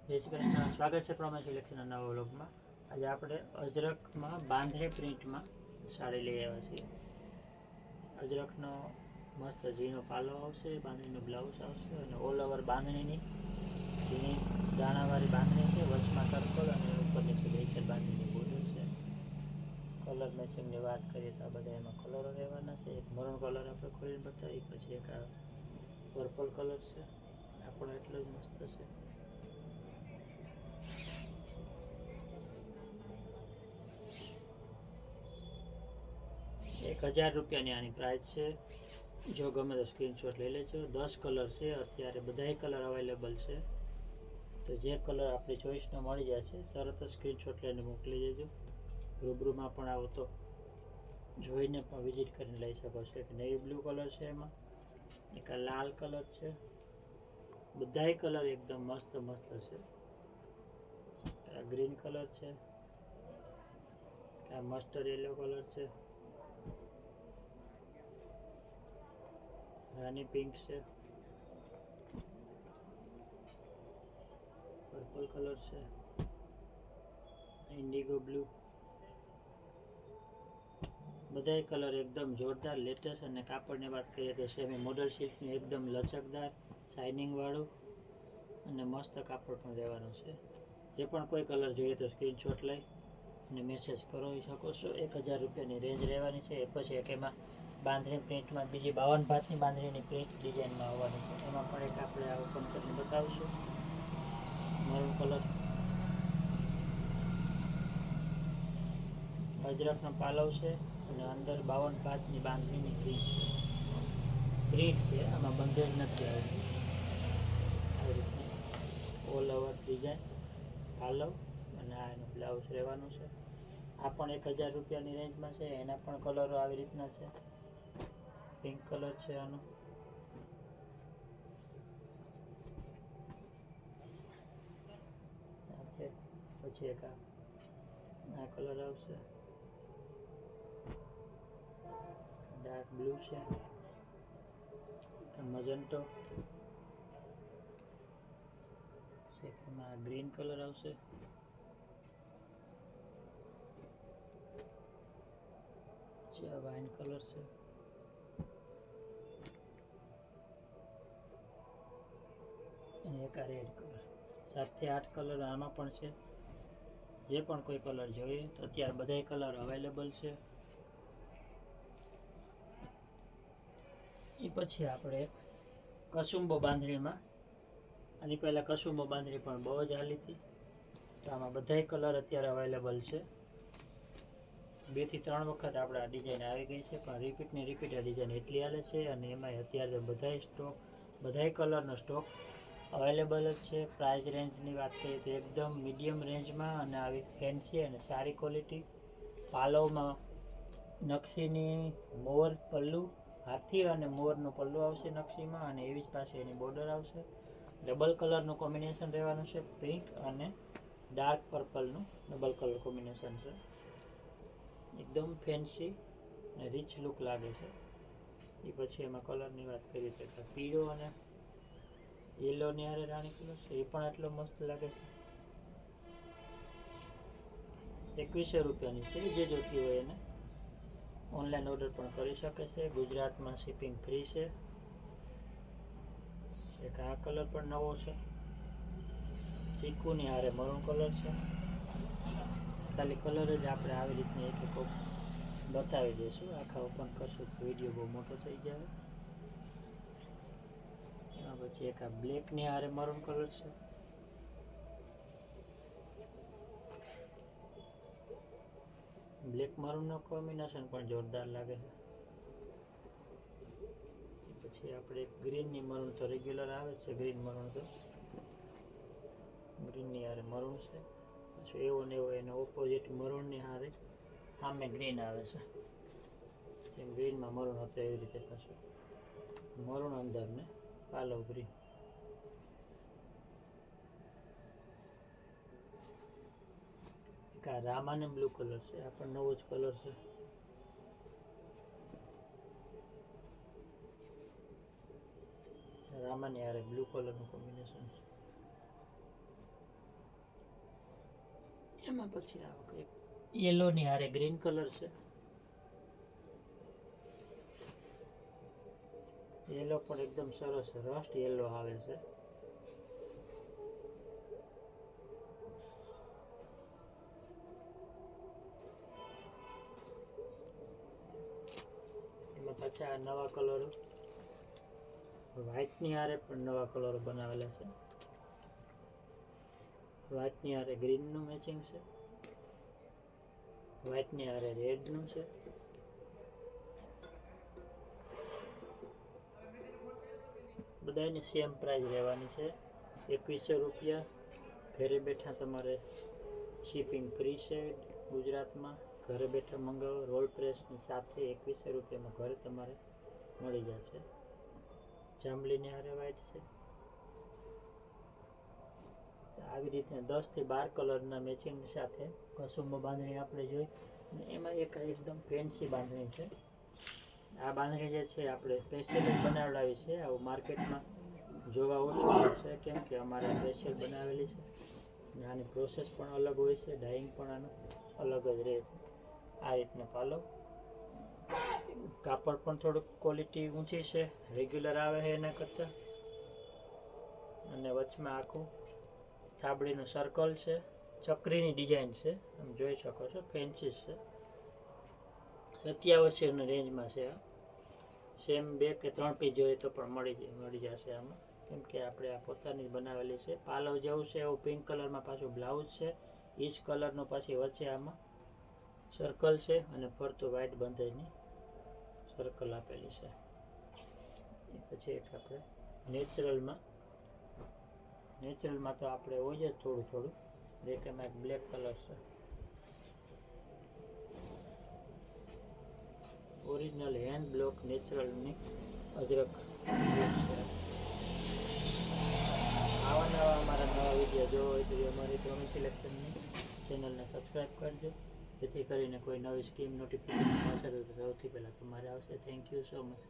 જય શ્રી કૃષ્ણ. સ્વાગત છે પ્રમેશ સિલેક્શનના નવા વ્લોગમાં. આજે આપણે અજરકમાં બાંધણી પ્રિન્ટમાં સાડી લઈ આવ્યા છીએ. અજરકનો મસ્ત ઝીણો પાલો આવશે, બાંધણીનો બ્લાઉઝ આવશે અને ઓલ ઓવર બાંધણીની ઝીણી દાણાવાળી બાંધણી છે, વચમાં સર્કલ અને ઉપર નીચે બેચર બાંધણીની બોર્ડર છે. કલર મેચિંગની વાત કરીએ તો આ બધા એમાં કલરો રહેવાના છે. એક મરૂન કલર આપણે ખોલીને બતાવીએ, પછી એક આ પર્પલ કલર છે, આ પણ એટલો જ મસ્ત છે. 1000 રૂપિયાની આની પ્રાઇસ છે. જો ગમે તો સ્ક્રીનશોટ લઈ લેજો. 10 કલર છે, અત્યારે બધાય કલર અવેલેબલ છે. તો જે કલર આપણી ચોઈસનો મળી જશે તરત જ સ્ક્રીનશોટ લઈને મોકલી દેજો. રૂબરૂમાં પણ આવો તો જોઈને પણ વિઝિટ કરીને લઈ શકો છો. એક નેવી બ્લુ કલર છે, એમાં એક આ લાલ કલર છે. બધાય કલર એકદમ મસ્ત મસ્ત છે. આ ગ્રીન કલર છે, આ મસ્ટર્ડ યેલો કલર છે, રાની પિંક છે, પર્પલ કલર છે, ઇન્ડિગો બ્લુ. બધાય કલર એકદમ જોરદાર લેટેસ્ટ. અને કાપડની વાત કરીએ તો સેમી મોડલ સિલ્કની એકદમ લચકદાર શાઇનિંગ વાળું અને મસ્ત કાપડ પણ રહેવાનું છે. જે પણ કોઈ કલર જોઈએ તો સ્ક્રીનશોટ લઈ અને મેસેજ કરી શકો છો. 1000 રૂપિયાની રેન્જ રહેવાની છે. એ પછી એક એમાં બાંધણી પ્રિન્ટમાં બીજી 52 ભાતની બાંધણીની પ્રિન્ટ ડિઝાઇનમાં આવવાની છે. એમાં પણ એક આપણે આ ઓપન કરીને બતાવીશું. મરૂન કલર અજરકનો પાલવ છે અને અંદર 52 ભાતની બાંધણીની પ્રિન્ટ છે. આમાં બંધેજ નથી આવતી. આવી રીતની ઓલ ઓવર ડિઝાઇન પાલવ અને આ એનું બ્લાઉઝ રહેવાનું છે. આ પણ 1000 રૂપિયાની રેન્જમાં છે. એના પણ કલરો આવી રીતના છે. પિંક કલર છે આનો, આ છે. પછી એક આ કલર આવશે, ડાર્ક બ્લુ છે, મજન્ટો, એમાં ગ્રીન કલર આવશે, આ વાઇન કલર છે, અને એક આ રેડ કલર. 7 થી 8 કલર આમાં પણ છે. જે પણ કોઈ કલર જોઈએ તો અત્યારે બધાય કલર અવેલેબલ છે. એ પછી આપણે એક કસુંબો બાંધણીમાં, આની પહેલાં કસુંબો બાંધણી પણ બહુ જ હાલી હતી. તો આમાં બધાય કલર અત્યારે અવેલેબલ છે. 2 થી 3 વખત આપણે આ ડિઝાઇન આવી ગઈ છે, પણ રિપીટ આ ડિઝાઇન એટલી હાલે છે. અને એમાં અત્યારે બધાય કલરનો સ્ટોક અવેલેબલ જ છે. પ્રાઇસ રેન્જની વાત કરીએ તો એકદમ મીડિયમ રેન્જમાં અને આવી ફેન્સી અને સારી ક્વોલિટી. પાલવમાં નકશીની મોર પલ્લું, હાથી અને મોરનું પલ્લું આવશે નકશીમાં, અને એવી જ પાસે એની બોર્ડર આવશે. ડબલ કલરનું કોમ્બિનેશન રહેવાનું છે. પિંક અને ડાર્ક પર્પલનું ડબલ કલર કોમ્બિનેશન છે. એકદમ ફેન્સી અને રીચ લુક લાગે છે. એ પછી એમાં કલરની વાત કરીએ તો પીળો અને યેલોની હારે રાણી કલર છે, એ પણ એટલો મસ્ત લાગે છે. 2100 રૂપિયાની છે. જે જોતી હોય એને ઓનલાઈન ઓર્ડર પણ કરી શકે છે. ગુજરાતમાં શિપિંગ ફ્રી છે. એક આ કલર પણ નવો છે, ચીકુની હારે મરૂન કલર છે. ખાલી કલર જ આપણે આવી રીતની એક બતાવી દઈશું. આખા ઓપન કરશું તો વિડીયો બહુ મોટો થઈ જાય. એમાં પછી એક આ બ્લેકની હારે મરૂન કલર છે. બ્લેક મરૂનનો કોમ્બિનેશન પણ જોરદાર લાગે છે. પછી આપણે એક ગ્રીનની મરૂન તો રેગ્યુલર આવે છે. ગ્રીન મરૂન તો ગ્રીનની હારે મરૂન છે. પછી એવો ને એવો એનો ઓપોઝિટ મરૂનની હારે સામે ગ્રીન આવે છે. જેમ ગ્રીનમાં મરૂન હતો એવી રીતે પાછું મરૂન અંદર ને પાલવ ગ્રીન. એક આ રામાને બ્લુ કલર છે. આ પણ નવો જ કલર છે. રામાની હારે બ્લુ કલરનું કોમ્બિનેશન છે. એમાં પછી આ વખતે યલોની હારે ગ્રીન કલર છે. યલો પણ એકદમ સરસ રસ્ટ યલો આવે છે. એમાં પાછા નવા કલરો વ્હાઇટની હારે પણ નવા કલરો બનાવેલા છે. વ્હાઇટની હારે ગ્રીનનું મેચિંગ છે, વ્હાઇટની હારે રેડનું છે. બધાની સેમ પ્રાઇસ રહેવાની છે, 2100 રૂપિયા. ઘરે બેઠા તમારે શિપિંગ ફ્રી છે ગુજરાતમાં. ઘરે બેઠા મંગાવો રોલ પ્રેસની સાથે 2100 રૂપિયામાં ઘરે તમારે મળી જશે. જાંબલીની હારે વ્હાઇટ છે. આવી રીતના 10 થી 12 કલરના મેચિંગ સાથે કસુંબો બાંધણી આપણે જોઈ. અને એમાં એક એકદમ ફેન્સી બાંધણી છે. આ બાંધણી જે છે આપણે સ્પેશિયલ બનાવડાવી છે. આવું માર્કેટમાં જોવા ઓછું મળશે, કેમ કે અમારે સ્પેશિયલ બનાવેલી છે. અને આની પ્રોસેસ પણ અલગ હોય છે, ડાઇંગ પણ આનું અલગ જ રહે છે. આ રીતના પાલો, કાપડ પણ થોડુંક ક્વોલિટી ઊંચી છે, રેગ્યુલર આવે છે એના કરતાં. અને વચમાં આખું થાબડીનું સર્કલ છે, ચક્રીની ડિઝાઇન છે, તમે જોઈ શકો છો. ફેન્સી છે, 2700ની રેન્જમાં છે. સેમ 2 કે 3 પીસ જોઈએ તો પણ મળી જશે આમાં, કેમ કે આપણે આ પોતાની જ બનાવેલી છે. પાલવ જેવું છે એવું પિંક કલરમાં પાછું બ્લાઉઝ છે. ઈચ કલરનું પાછી વચ્ચે આમાં સર્કલ છે અને ફરતું વ્હાઇટ બંધાઈની સર્કલ આપેલી છે. એ પછી એક આપણે નેચરલમાં તો આપણે હોય જ થોડું એમાં એક બ્લેક કલર છે. ઓરિજિનલ હેન્ડ બ્લોક નેચરલની અજરક છે. આવા નવા અમારા નવા વિડીયો જોવા હોય તો અમારી ટોમી સિલેક્શનની ચેનલને સબસ્ક્રાઈબ કરજો, જેથી કરીને કોઈ નવી સ્કીમ નોટિફિકેશન આવશે તો સૌથી પહેલાં તમારે આવશે. Thank you so much.